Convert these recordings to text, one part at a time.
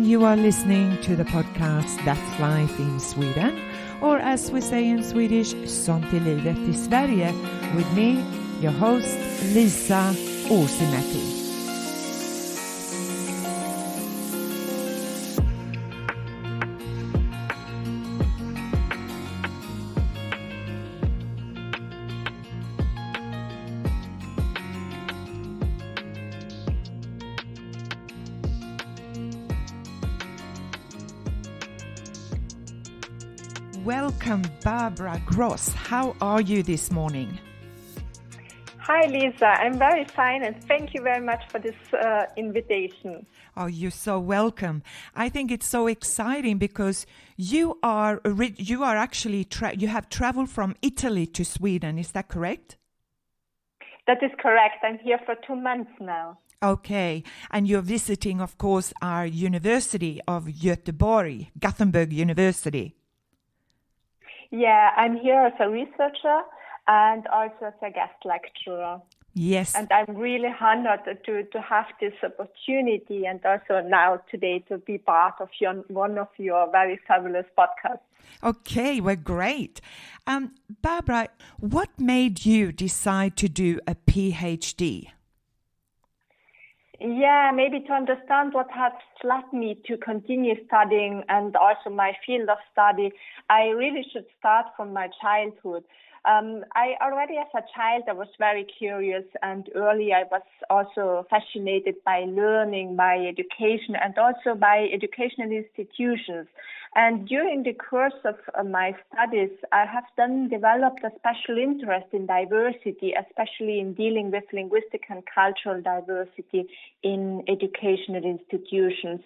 You are listening to the podcast That's Life in Sweden, or as we say in Swedish, Sånt, livet i Sverige, with me, your host, Lisa Uusimäki. Welcome, Barbara Gross. How are you this morning? Hi, Lisa. I'm very fine, and thank you very much for this invitation. Oh, you're so welcome. I think it's so exciting because you have traveled from Italy to Sweden. Is that correct? That is correct. I'm here for 2 months now. Okay, and you're visiting, of course, our University of Göteborg, Gothenburg University. Yeah, I'm here as a researcher and also as a guest lecturer. Yes. And I'm really honored to have this opportunity and also now today to be part of one of your very fabulous podcasts. Okay, well, great. Barbara, what made you decide to do a PhD? Yeah, maybe to understand what has led me to continue studying and also my field of study, I really should start from my childhood. I already as a child, I was very curious, and early I was also fascinated by learning, by education, and also by educational institutions. And during the course of my studies, I have then developed a special interest in diversity, especially in dealing with linguistic and cultural diversity in educational institutions.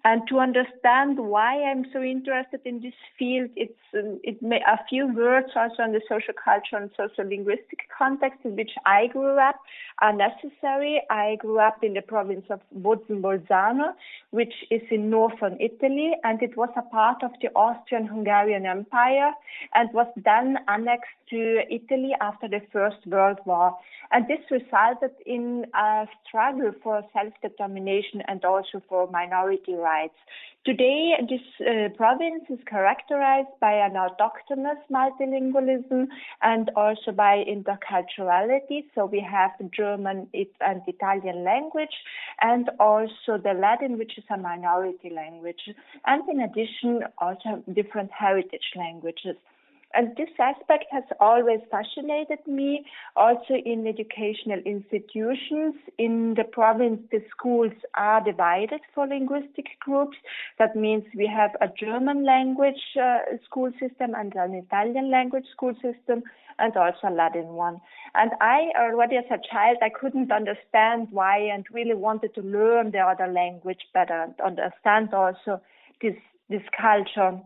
And to understand why I'm so interested in this field, a few words also on the social cultural and social linguistic context in which I grew up are necessary. I grew up in the province of Bozen-Bolzano, which is in northern Italy, and it was a part of the Austrian-Hungarian Empire and was then annexed to Italy after the First World War. And this resulted in a struggle for self-determination and also for minority rights. Today, this province is characterized by an autochthonous multilingualism and also by interculturality. So we have German and Italian language and also the Latin, which is a minority language. And in addition, also different heritage languages. And this aspect has always fascinated me. Also in educational institutions in the province, the schools are divided for linguistic groups. That means we have a German language school system and an Italian language school system and also a Latin one. And I already as a child, I couldn't understand why and really wanted to learn the other language better and understand also this culture.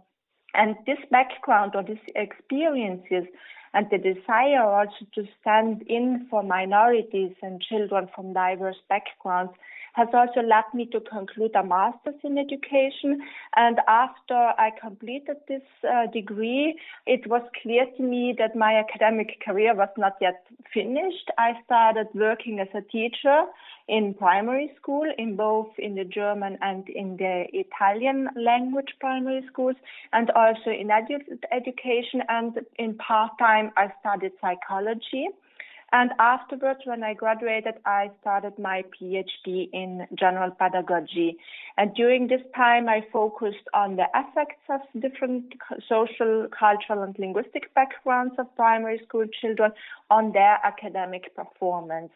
And this background or these experiences and the desire also to stand in for minorities and children from diverse backgrounds has also led me to conclude a master's in education. And after I completed this degree, it was clear to me that my academic career was not yet finished. I started working as a teacher in primary school, in both in the German and in the Italian language primary schools, and also in education, and in part-time I studied psychology. And afterwards, when I graduated, I started my PhD in general pedagogy. And during this time, I focused on the effects of different social, cultural, and linguistic backgrounds of primary school children on their academic performance.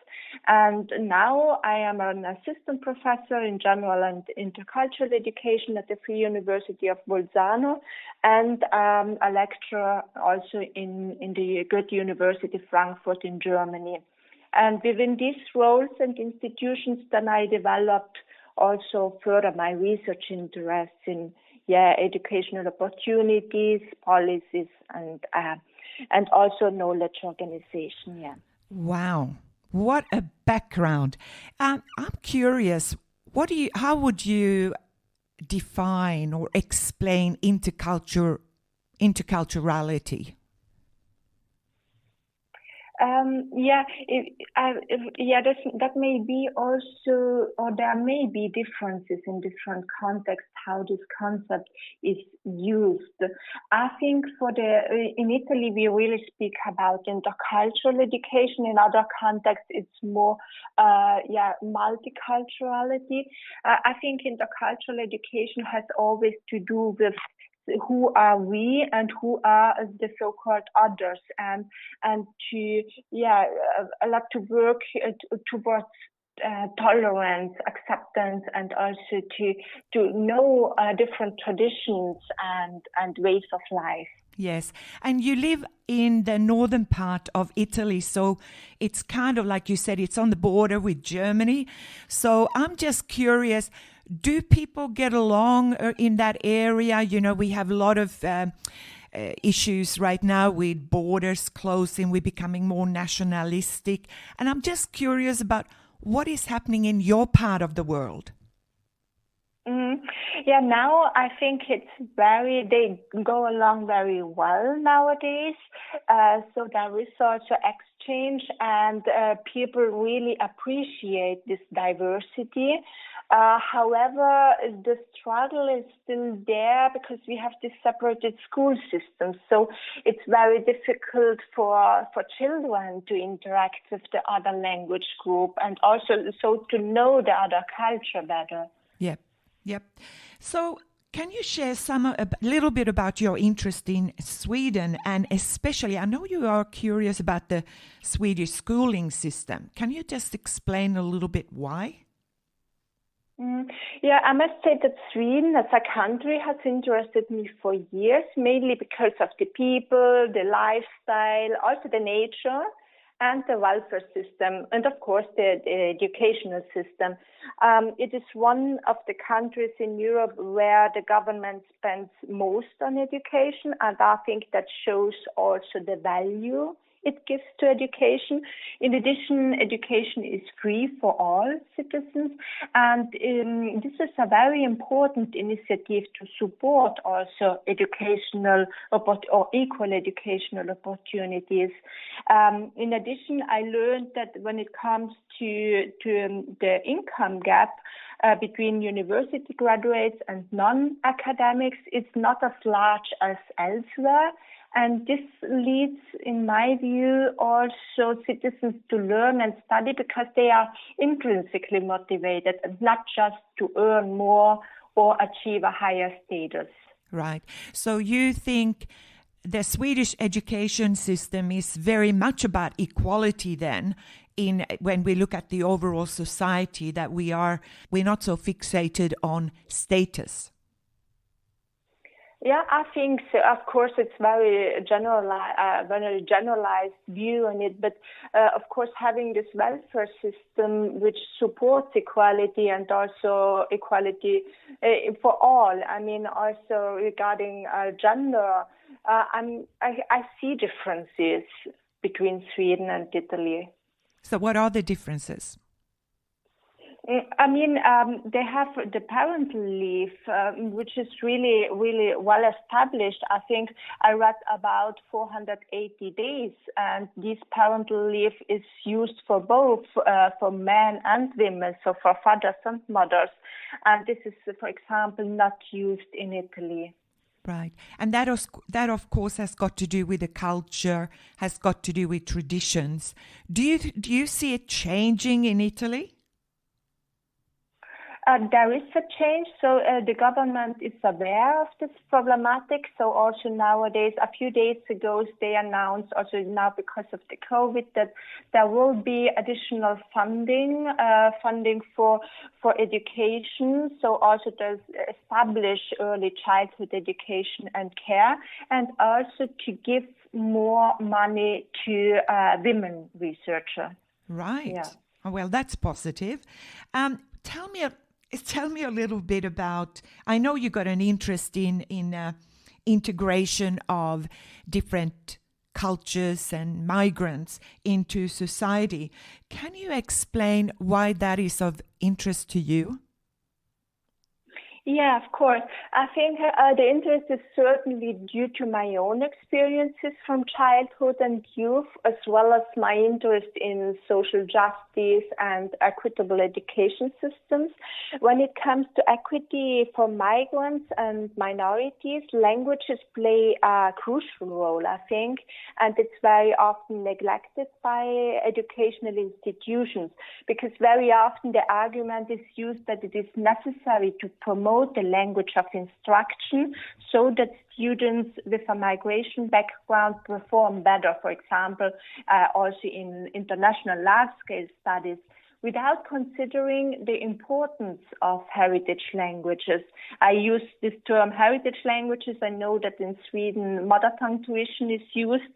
And now I am an assistant professor in general and intercultural education at the Free University of Bolzano, and a lecturer also in the Goethe University Frankfurt in Germany. And within these roles and institutions, then I developed also further my research interests in educational opportunities, policies, and also knowledge organization. Yeah. Wow, what a background! I'm curious. How would you define or explain interculturality? That may be also, or there may be differences in different contexts how this concept is used. I think in Italy we really speak about intercultural education. In other contexts, it's more multiculturality. I think intercultural education has always to do with who are we and who are the so-called others, and to a lot to work towards tolerance, acceptance, and also to know different traditions and ways of life. Yes, and you live in the northern part of Italy, so it's kind of like you said, it's on the border with Germany. So I'm just curious, do people get along in that area? You know, we have a lot of issues right now with borders closing, we're becoming more nationalistic. And I'm just curious about what is happening in your part of the world. Now I think they go along very well nowadays. So there is also exchange, and people really appreciate this diversity. However, the struggle is still there because we have this separated school system. So it's very difficult for children to interact with the other language group, and also so to know the other culture better. Yep. So can you share a little bit about your interest in Sweden, and especially, I know you are curious about the Swedish schooling system. Can you just explain a little bit why? I must say that Sweden as a country has interested me for years, mainly because of the people, the lifestyle, also the nature, and the welfare system, and of course the educational system. It is one of the countries in Europe where the government spends most on education, and I think that shows also the value it gives to education. In addition, education is free for all citizens, and this is a very important initiative to support also educational or equal educational opportunities. In addition, I learned that when it comes to the income gap between university graduates and non-academics, it's not as large as elsewhere. And this leads, in my view, also citizens to learn and study because they are intrinsically motivated and not just to earn more or achieve a higher status. Right. So you think the Swedish education system is very much about equality then, when we look at the overall society, that we're not so fixated on status? Yeah, I think so. Of course, it's very generalized view on it, but of course, having this welfare system which supports equality and also equality for all. I mean, also regarding gender, I see differences between Sweden and Italy. So, what are the differences? I mean, they have the parental leave, which is really, really well established. I think I read about 480 days, and this parental leave is used for both, for men and women, so for fathers and mothers. And this is, for example, not used in Italy. Right. And that, of course, has got to do with the culture, has got to do with traditions. Do you see it changing in Italy? There is a change, so the government is aware of this problematic. So also nowadays, a few days ago, they announced, also now because of the COVID, that there will be additional funding for education. So also to establish early childhood education and care, and also to give more money to women researchers. Right. Yeah. Oh, well, that's positive. Tell me a little bit about, I know you got an interest in integration of different cultures and migrants into society. Can you explain why that is of interest to you? Yeah, of course. I think the interest is certainly due to my own experiences from childhood and youth, as well as my interest in social justice and equitable education systems. When it comes to equity for migrants and minorities, languages play a crucial role, I think, and it's very often neglected by educational institutions, because very often the argument is used that it is necessary to promote the language of instruction so that students with a migration background perform better, for example, also in international large-scale studies, without considering the importance of heritage languages. I use this term heritage languages. I know that in Sweden, mother tongue tuition is used.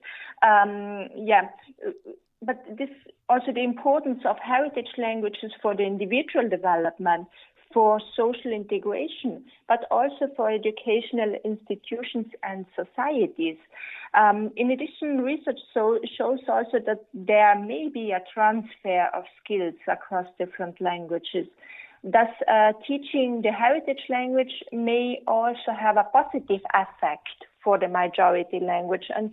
But this also the importance of heritage languages for the individual development, for social integration, but also for educational institutions and societies. In addition, research shows also that there may be a transfer of skills across different languages. Thus, teaching the heritage language may also have a positive effect for the majority language. And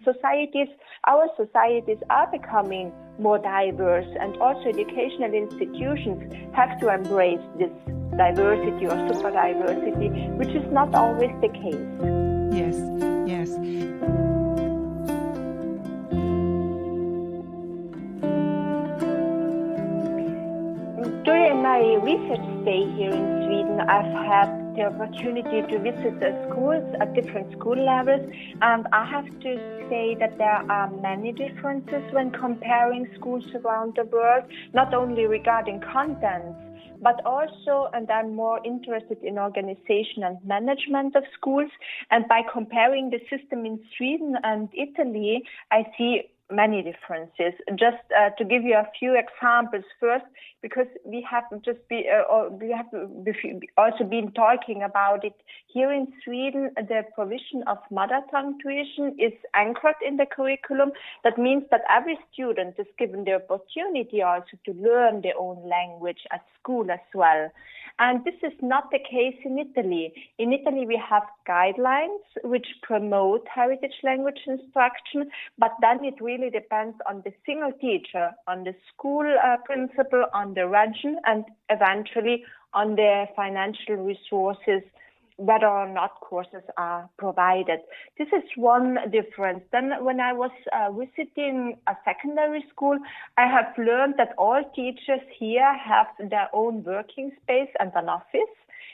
our societies are becoming more diverse, and also educational institutions have to embrace this diversity or super diversity, which is not always the case. Yes, yes. During my research stay here in Sweden, I've had the opportunity to visit the schools at different school levels, and I have to say that there are many differences when comparing schools around the world, not only regarding contents, but also, and I'm more interested in organization and management of schools, and by comparing the system in Sweden and Italy, I see many differences. Just to give you a few examples first, because we have also been talking about it here in Sweden. The provision of mother tongue tuition is anchored in the curriculum. That means that every student is given the opportunity also to learn their own language at school as well. And this is not the case in Italy. In Italy, we have guidelines which promote heritage language instruction, but then it really depends on the single teacher, on the school principal, on the region, and eventually on the financial resources, whether or not courses are provided. This is one difference. Then when I was visiting a secondary school, I have learned that all teachers here have their own working space and an office.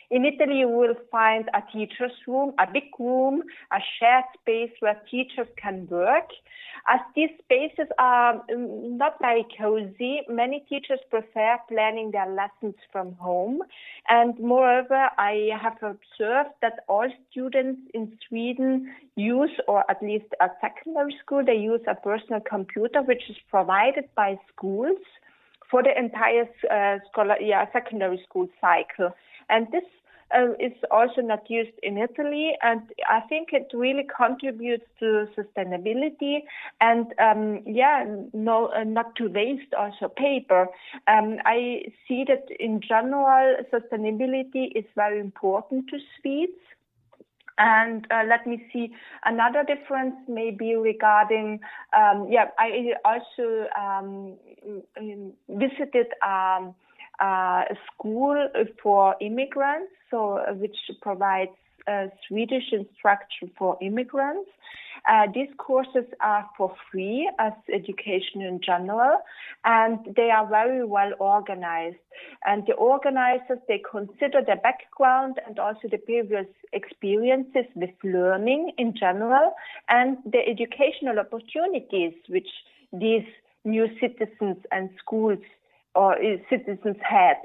In Italy, you will find a teacher's room, a big room, a shared space where teachers can work. As these spaces are not very cozy, many teachers prefer planning their lessons from home. And moreover, I have observed that all students in Sweden use, or at least at secondary school, they use a personal computer which is provided by schools for the entire secondary school cycle. And this is also not used in Italy, and I think it really contributes to sustainability and not to waste also paper. I see that in general sustainability is very important to Swedes. And let me see, another difference may be regarding, I also visited a school for immigrants, which provides Swedish instruction for immigrants. These courses are for free as education in general, and they are very well organized. And the organizers, they consider the background and also the previous experiences with learning in general and the educational opportunities which these new citizens and schools or citizens had.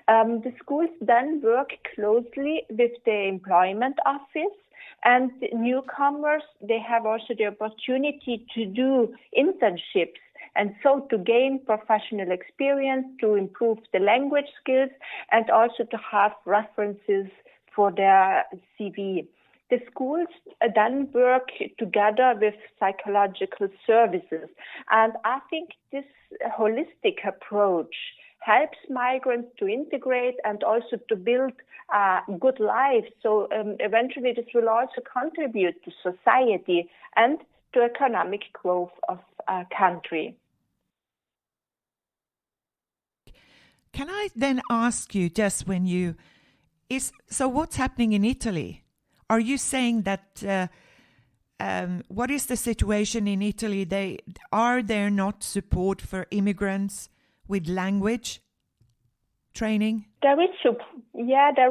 The schools then work closely with the employment office, and newcomers, they have also the opportunity to do internships, and so to gain professional experience, to improve the language skills, and also to have references for their CV. The schools then work together with psychological services. And I think this holistic approach helps migrants to integrate and also to build a good life. So eventually this will also contribute to society and to economic growth of a country. Can I then ask you, just so what's happening in Italy? Are you saying that, what is the situation in Italy? Are there not support for immigrants with language training? There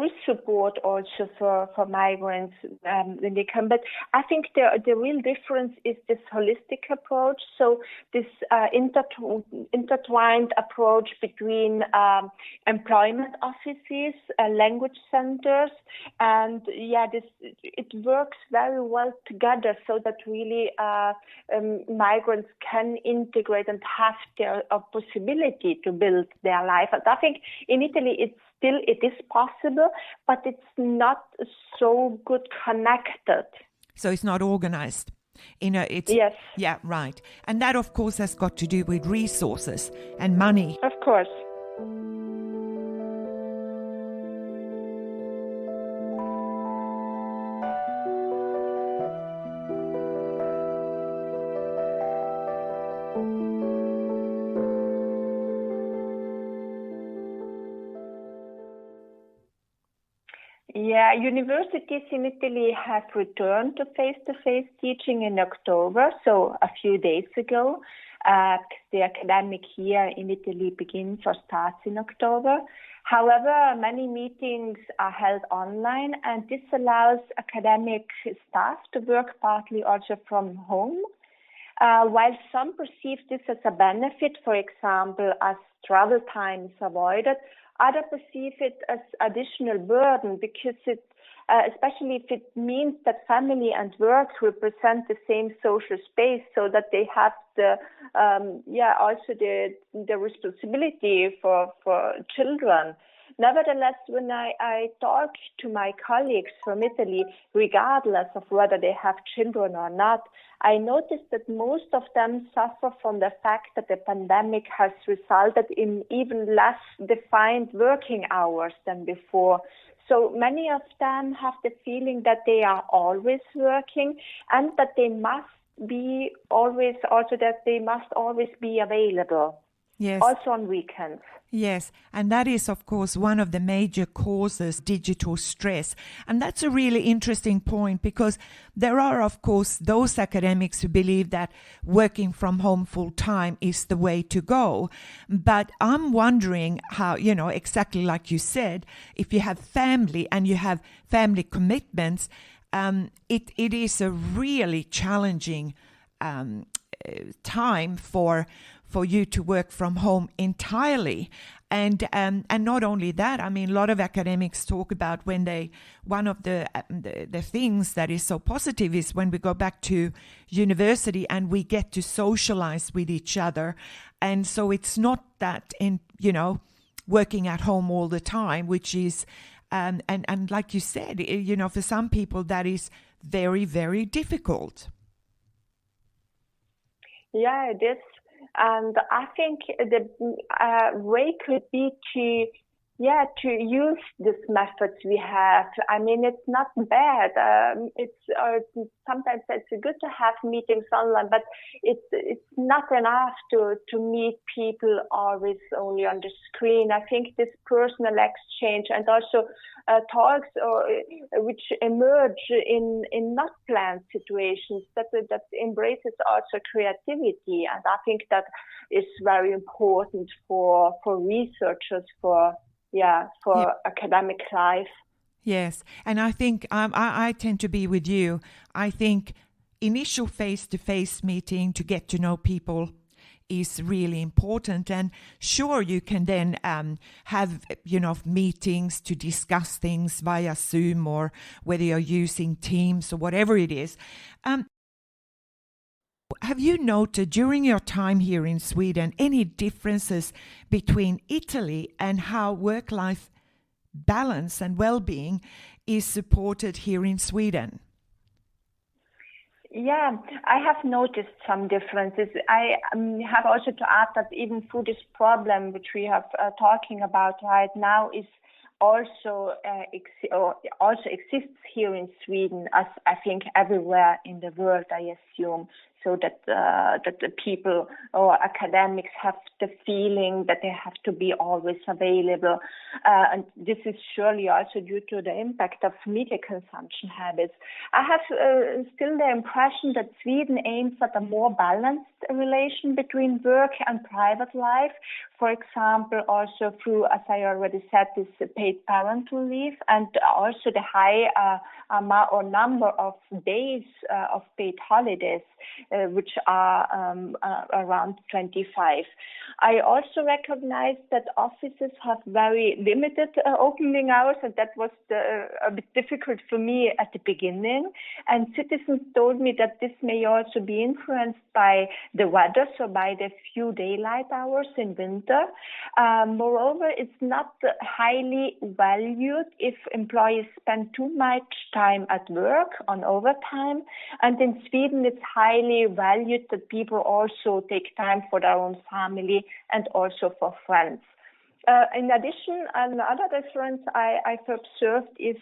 is support also for migrants when they come. But I think the real difference is this holistic approach. So this intertwined approach between employment offices, language centers, and it works very well together so that really migrants can integrate and have their possibility to build their life. And I think in Italy it is possible, but it's not so good connected. So it's not organized. Yes. Yeah, right. And that, of course, has got to do with resources and money. Of course. Yeah, universities in Italy have returned to face-to-face teaching in October, so a few days ago. The academic year in Italy begins or starts in October. However, many meetings are held online, and this allows academic staff to work partly also from home. While some perceive this as a benefit, for example, as travel time is avoided, others perceive it as additional burden because especially if it means that family and work represent the same social space, so that they have also the responsibility for children. Nevertheless, when I talk to my colleagues from Italy, regardless of whether they have children or not, I noticed that most of them suffer from the fact that the pandemic has resulted in even less defined working hours than before. So many of them have the feeling that they are always working and that they must always be available. Yes. Also on weekends. Yes, and that is, of course, one of the major causes, digital stress. And that's a really interesting point, because there are, of course, those academics who believe that working from home full time is the way to go. But I'm wondering how, exactly like you said, if you have family and you have family commitments, it is a really challenging time for you to work from home entirely. And not only that, I mean, a lot of academics talk about one of the things that is so positive is when we go back to university and we get to socialize with each other. And so it's not that working at home all the time, which is, and like you said, for some people that is very, very difficult. Yeah, it is. And I think the way could be to use these methods we have. I mean, it's not bad. Sometimes it's good to have meetings online, but it's not enough to meet people always only on the screen. I think this personal exchange and also talks which emerge in not planned situations that embraces also creativity, and I think that is very important for researchers, for academic life. Yes, and I think I tend to be with you. I think initial face-to-face meeting to get to know people is really important, and sure, you can then have meetings to discuss things via Zoom or whether you're using Teams or whatever it is. Have you noted during your time here in Sweden any differences between Italy and how work-life balance and well-being is supported here in Sweden? Yeah, I have noticed some differences. I have also to add that even through this problem, which we have talking about right now, is also also exists here in Sweden, as I think everywhere in the world, I assume. So that the people or academics have the feeling that they have to be always available, and this is surely also due to the impact of media consumption habits. I have still the impression that Sweden aims at a more balanced relation between work and private life. For example, also through, as I already said, this paid parental leave, and also the high amount or number of days of paid holidays, which are around 25. I also recognize that offices have very limited opening hours, and that was a bit difficult for me at the beginning. And citizens told me that this may also be influenced by the weather, so by the few daylight hours in winter. Moreover, it's not highly valued if employees spend too much time at work on overtime. And in Sweden, it's highly valued that people also take time for their own family and also for friends. In addition, another difference I've observed is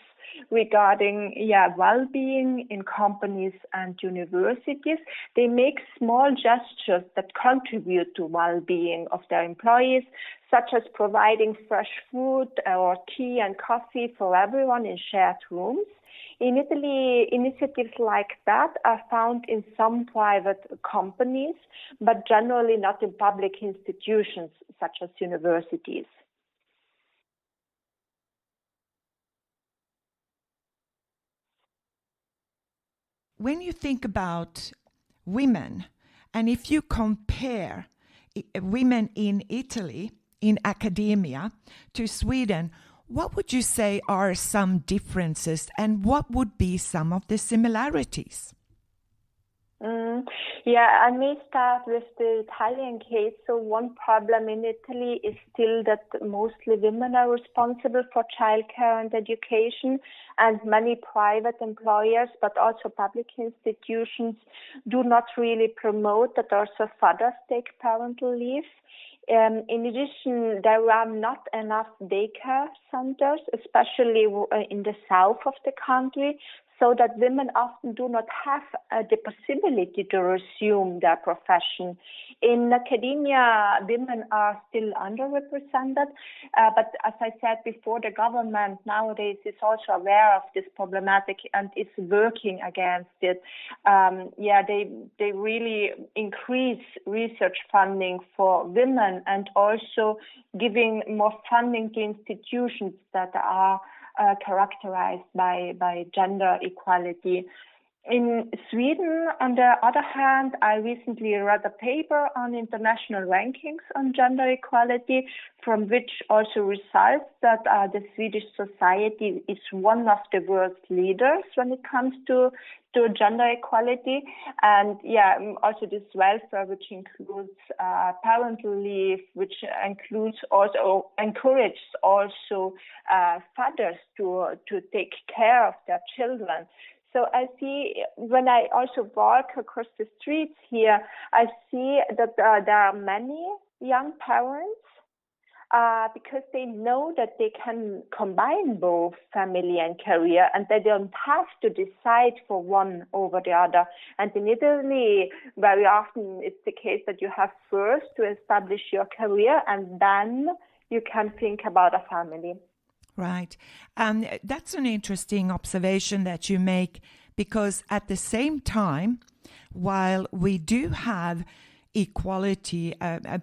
regarding well-being in companies and universities. They make small gestures that contribute to well-being of their employees, such as providing fresh food or tea and coffee for everyone in shared rooms. In Italy, initiatives like that are found in some private companies, but generally not in public institutions such as universities. When you think about women, and if you compare women in Italy, in academia, to Sweden, what would you say are some differences and what would be some of the similarities? I may start with the Italian case. So one problem in Italy is still that mostly women are responsible for childcare and education, and many private employers, but also public institutions, do not really promote that also fathers take parental leave. In addition, there are not enough daycare centers, especially in the south of the country, so that women often do not have the possibility to resume their profession. In academia, women are still underrepresented, but as I said before, the government nowadays is also aware of this problematic and is working against it. They really increase research funding for women and also giving more funding to institutions that are characterized by gender equality. In Sweden, on the other hand, I recently read a paper on international rankings on gender equality, from which also results that the Swedish society is one of the world's leaders when it comes to gender equality. And also this welfare, which includes parental leave, which includes also encourages also fathers to take care of their children. So I see, when I also walk across the streets here, I see that there are many young parents because they know that they can combine both family and career, and they don't have to decide for one over the other. And in Italy, very often it's the case that you have first to establish your career, and then you can think about a family. Right. That's an interesting observation that you make, because at the same time, while we do have equality,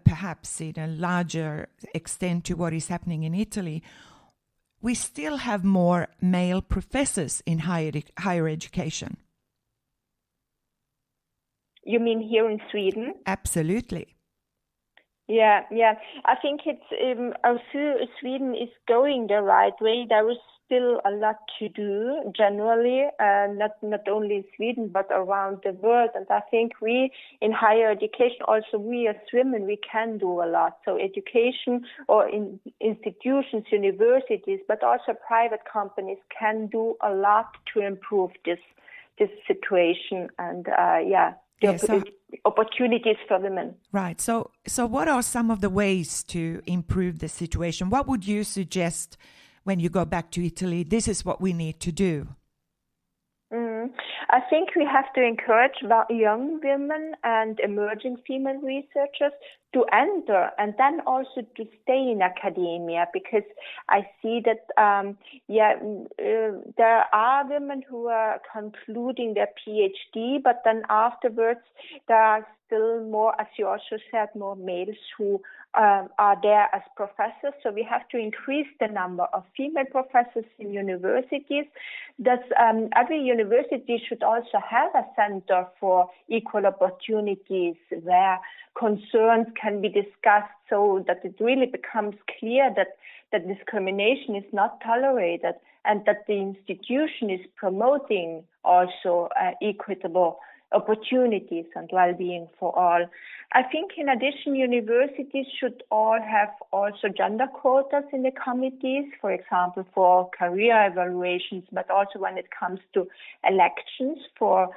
perhaps in a larger extent to what is happening in Italy, we still have more male professors in higher education. You mean here in Sweden? Absolutely. Yeah. I think it's Sweden is going the right way. There is still a lot to do generally, not only in Sweden but around the world. And I think we in higher education, also we as women, we can do a lot. So education or in institutions, universities, but also private companies can do a lot to improve this this situation and opportunities for women. Right. So what are some of the ways to improve the situation? What would you suggest when you go back to Italy? This is what we need to do. I think we have to encourage young women and emerging female researchers to enter and then also to stay in academia, because I see that there are women who are concluding their PhD, but then afterwards there are still more, as you also said, more males who are there as professors. So we have to increase the number of female professors in universities. Every university should also have a center for equal opportunities where concerns can be discussed, so that it really becomes clear that discrimination is not tolerated and that the institution is promoting also equitable opportunities and well-being for all. I think in addition, universities should all have also gender quotas in the committees, for example, for career evaluations, but also when it comes to elections for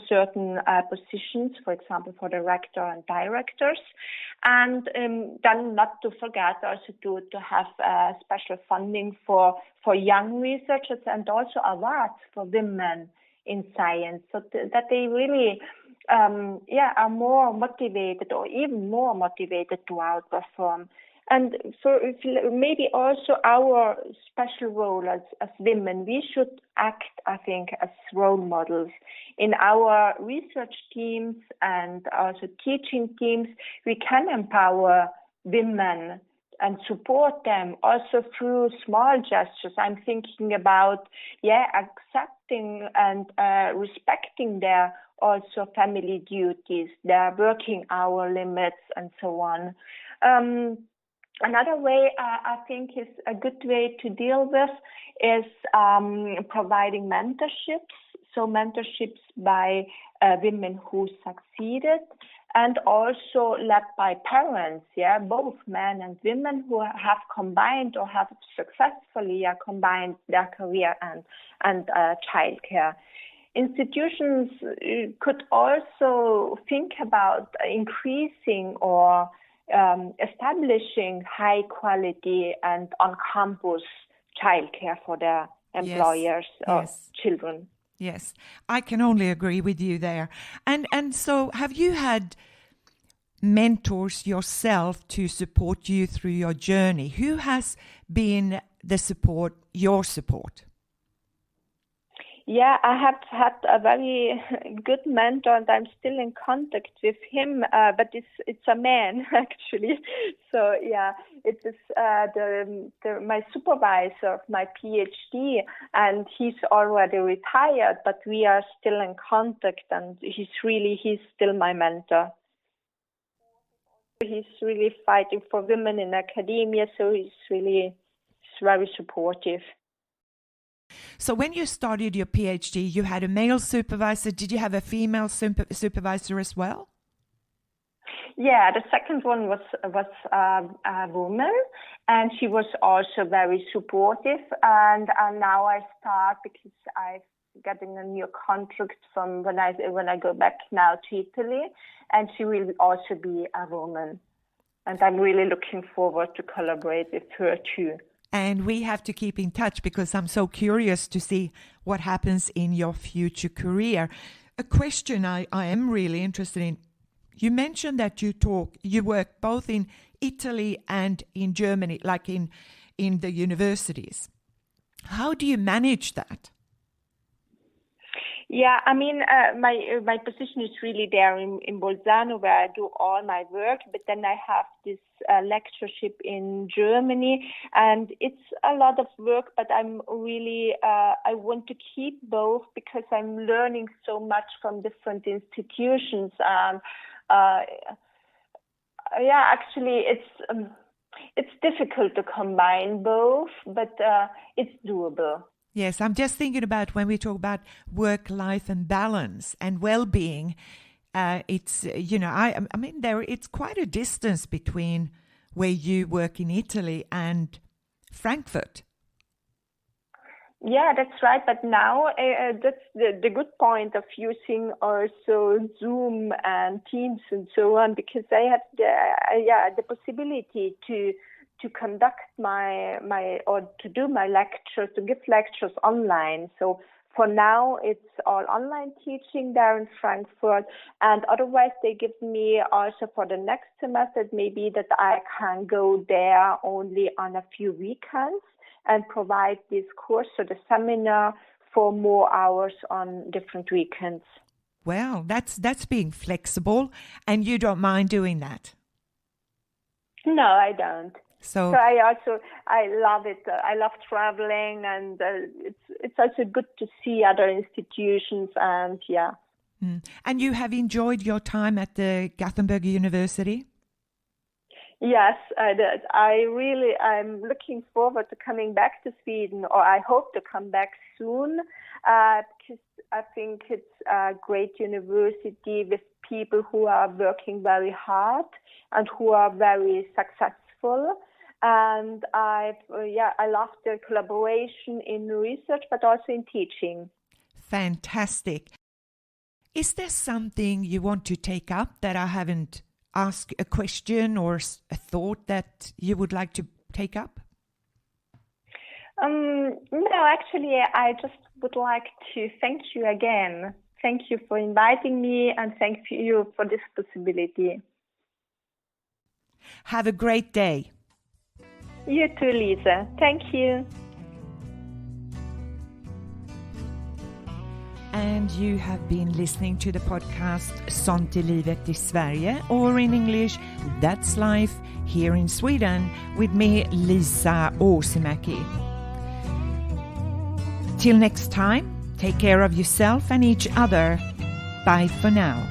certain positions, for example, for director and directors. And then not to forget also to have special funding for young researchers and also awards for women in science, so that they really are more motivated or even more motivated to outperform. And for maybe also our special role as women, we should act, I think, as role models. In our research teams and also teaching teams, we can empower women and support them also through small gestures. I'm thinking about, accepting and respecting their also family duties, their working hour limits, and so on. Another way I think is a good way to deal with is providing mentorships. So mentorships by women who succeeded, and also led by parents, both men and women who have combined or have successfully combined their career and childcare. Institutions could also think about increasing or establishing high quality and on-campus childcare for their employers or children. Yes, I can only agree with you there. And so have you had mentors yourself to support you through your journey? Who has been your support? Yeah, I have had a very good mentor, and I'm still in contact with him. But it's a man actually. So it is my supervisor of my PhD, and he's already retired. But we are still in contact, and he's still my mentor. He's really fighting for women in academia, so he's very supportive. So when you started your PhD, you had a male supervisor. Did you have a female supervisor as well? Yeah, the second one was a woman, and she was also very supportive. And now I start, because I'm getting a new contract from when I go back now to Italy, and she will also be a woman. And I'm really looking forward to collaborate with her too. And we have to keep in touch, because I'm so curious to see what happens in your future career. A question I am really interested in. You mentioned that you work both in Italy and in Germany, like in the universities. How do you manage that? Yeah, I mean, my position is really there in Bolzano, where I do all my work, but then I have this lectureship in Germany, and it's a lot of work, but I'm really, I want to keep both, because I'm learning so much from different institutions. Actually, it's difficult to combine both, but it's doable. Yes, I'm just thinking about when we talk about work-life and balance and well-being, it's, I mean, it's quite a distance between where you work in Italy and Frankfurt. Yeah, that's right. But now that's the good point of using also Zoom and Teams and so on, because I have the possibility to conduct or to do my lectures, to give lectures online. So for now, it's all online teaching there in Frankfurt, and otherwise they give me also for the next semester maybe that I can go there only on a few weekends and provide this course, so the seminar, for more hours on different weekends. Well, that's being flexible, and you don't mind doing that? No, I don't. So I love it. I love traveling, and it's also good to see other institutions, and yeah. And you have enjoyed your time at the Gothenburg University? Yes, I did. I'm looking forward to coming back to Sweden, or I hope to come back soon, because I think it's a great university with people who are working very hard and who are very successful. And I love the collaboration in research, but also in teaching. Fantastic. Is there something you want to take up that I haven't asked, a question or a thought that you would like to take up? No, actually, I just would like to thank you again. Thank you for inviting me, and thank you for this possibility. Have a great day. You too, Lisa. Thank you. And you have been listening to the podcast Sånt livet i Sverige, or in English, That's Life here in Sweden, with me, Lisa Åsimäki. Till next time, take care of yourself and each other. Bye for now.